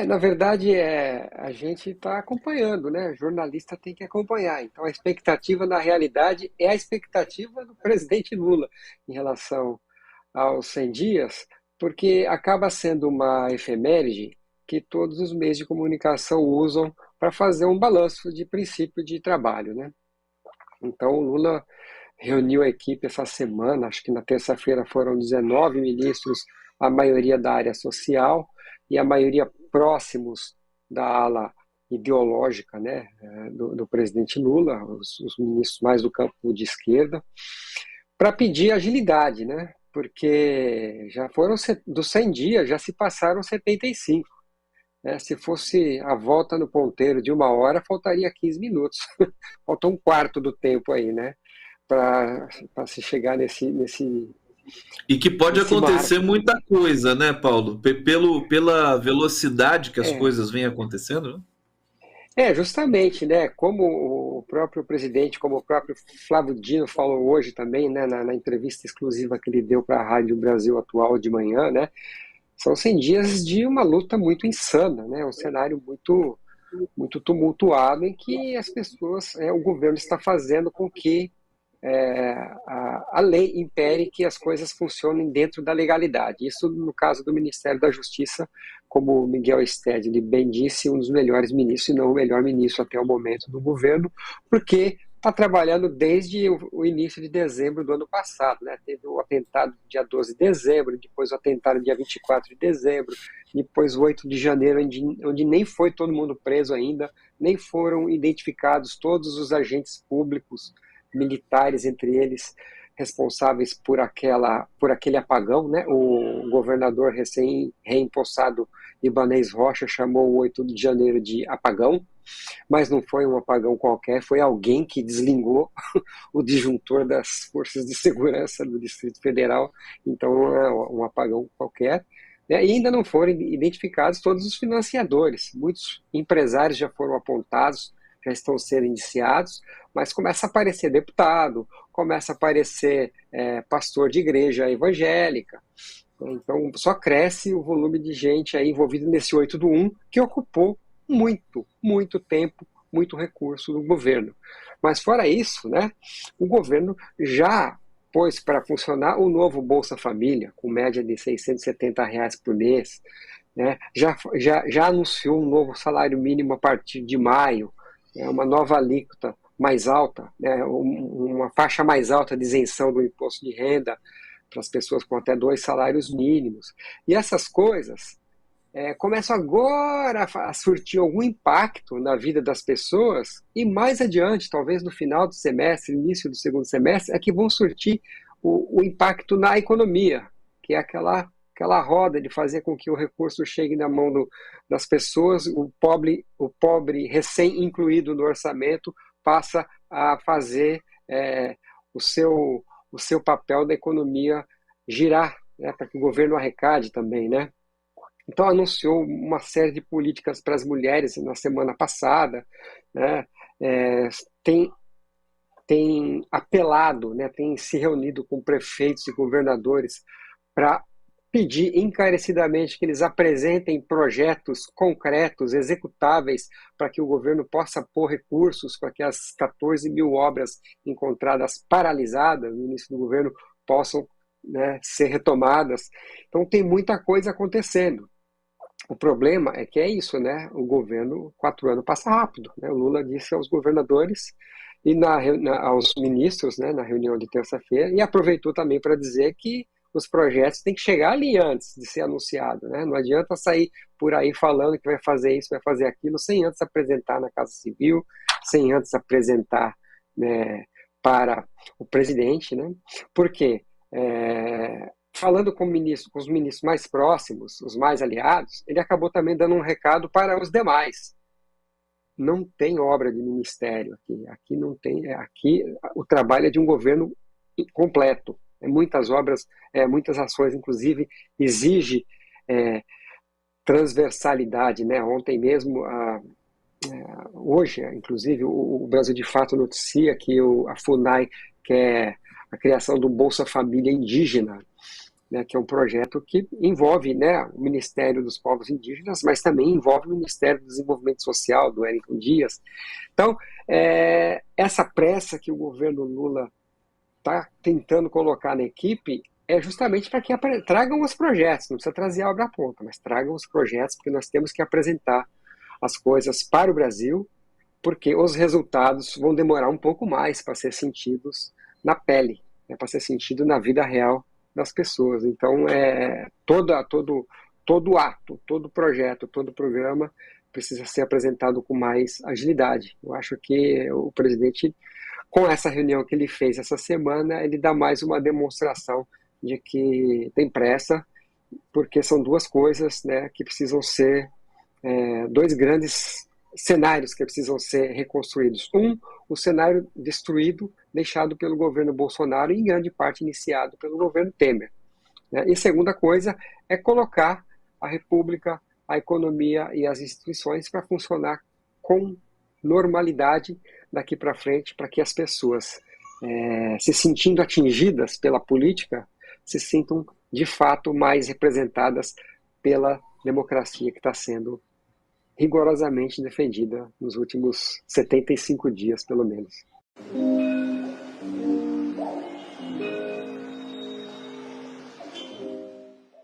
Na verdade, a gente está acompanhando, né? Jornalista tem que acompanhar. Então, a expectativa, na realidade, é a expectativa do presidente Lula em relação aos 100 dias, porque acaba sendo uma efeméride que todos os meios de comunicação usam para fazer um balanço de princípio de trabalho, né? Então, o Lula reuniu a equipe essa semana, acho que na terça-feira foram 19 ministros, a maioria da área social e a maioria próximos da ala ideológica, né, do presidente Lula, os ministros mais do campo de esquerda, para pedir agilidade, né, porque já foram dos 100 dias, já se passaram 75. Né? Se fosse a volta no ponteiro de 1 hora, faltaria 15 minutos. Falta um quarto do tempo aí, né? Para se chegar E que pode nesse acontecer marco. muita coisa, né, Paulo? Pela velocidade que as É, coisas vêm acontecendo, né? justamente, né? Como o próprio presidente, como o próprio Flávio Dino falou hoje também, né? Na entrevista exclusiva que ele deu para a Rádio Brasil Atual de manhã, né? São 100 dias de uma luta muito insana, né? Um cenário muito tumultuado em que as pessoas, o governo está fazendo com que a lei impere que as coisas funcionem dentro da legalidade. Isso no caso do Ministério da Justiça, como o Miguel Stedley bem disse, um dos melhores ministros, e não o melhor ministro até o momento do governo, porque está trabalhando desde o início de dezembro do ano passado. Né? Teve o atentado dia 12 de dezembro, depois o atentado dia 24 de dezembro, depois o 8 de janeiro, onde nem foi todo mundo preso ainda, nem foram identificados todos os agentes públicos militares, entre eles responsáveis por aquele apagão, né? O governador recém-reempossado Ibanez Rocha chamou o 8 de janeiro de apagão, mas não foi um apagão qualquer, foi alguém que desligou o disjuntor das forças de segurança do Distrito Federal, então não é um apagão qualquer. Né? E ainda não foram identificados todos os financiadores. Muitos empresários já foram apontados, já estão sendo indiciados, mas começa a aparecer deputado, começa a aparecer pastor de igreja evangélica. Então, só cresce o volume de gente aí envolvida nesse 8 do 1, que ocupou muito tempo, muito recurso do governo. Mas fora isso, né, o governo já pôs para funcionar o novo Bolsa Família, com média de R$ 670 por mês, né, já anunciou um novo salário mínimo a partir de maio, uma nova alíquota mais alta, né, uma faixa mais alta de isenção do imposto de renda para as pessoas com até 2 salários mínimos. E essas coisas começam agora a surtir algum impacto na vida das pessoas e mais adiante, talvez no final do semestre, início do segundo semestre, é que vão surtir o impacto na economia, que é aquela roda de fazer com que o recurso chegue na mão das pessoas, o pobre recém-incluído no orçamento passa a fazer o seu papel da economia girar, né, para que o governo arrecade também, né? Então anunciou uma série de políticas para as mulheres na semana passada, né? É, tem, tem apelado, né? Tem se reunido com prefeitos e governadores para pedir encarecidamente que eles apresentem projetos concretos, executáveis, para que o governo possa pôr recursos para que as 14 mil obras encontradas paralisadas no início do governo possam, né, ser retomadas. Então tem muita coisa acontecendo. O problema é que é isso, né? O governo, 4 anos passa rápido, né? O Lula disse aos governadores e aos ministros, né, na reunião de terça-feira, e aproveitou também para dizer que os projetos têm que chegar ali antes de ser anunciado, né? Não adianta sair por aí falando que vai fazer isso, vai fazer aquilo, sem antes apresentar na Casa Civil, sem antes apresentar, né, para o presidente, né? Por quê? Falando com os ministros mais próximos, os mais aliados, ele acabou também dando um recado para os demais. Não tem obra de ministério aqui. Aqui não tem. Aqui o trabalho é de um governo completo. Muitas obras, muitas ações, inclusive, exige transversalidade, né? Ontem mesmo, hoje, inclusive, o Brasil de Fato noticia que a FUNAI quer a criação do Bolsa Família indígena, né, que é um projeto que envolve, né, o Ministério dos Povos Indígenas, mas também envolve o Ministério do Desenvolvimento Social, do Wellington Dias. Então, essa pressa que o governo Lula está tentando colocar na equipe é justamente para que tragam os projetos, não precisa trazer a obra pronta, mas tragam os projetos, porque nós temos que apresentar as coisas para o Brasil, porque os resultados vão demorar um pouco mais para ser sentidos na pele, né, para ser sentido na vida real das pessoas. Então, todo ato, todo projeto, todo programa precisa ser apresentado com mais agilidade. Eu acho que o presidente, com essa reunião que ele fez essa semana, ele dá mais uma demonstração de que tem pressa, porque são duas coisas, né, que precisam ser, dois grandes cenários que precisam ser reconstruídos. O cenário destruído, deixado pelo governo Bolsonaro e em grande parte iniciado pelo governo Temer, né? E a segunda coisa é colocar a República, a economia e as instituições para funcionar com normalidade daqui para frente, para que as pessoas, se sentindo atingidas pela política, se sintam de fato mais representadas pela democracia que está sendo rigorosamente defendida nos últimos 75 dias, pelo menos.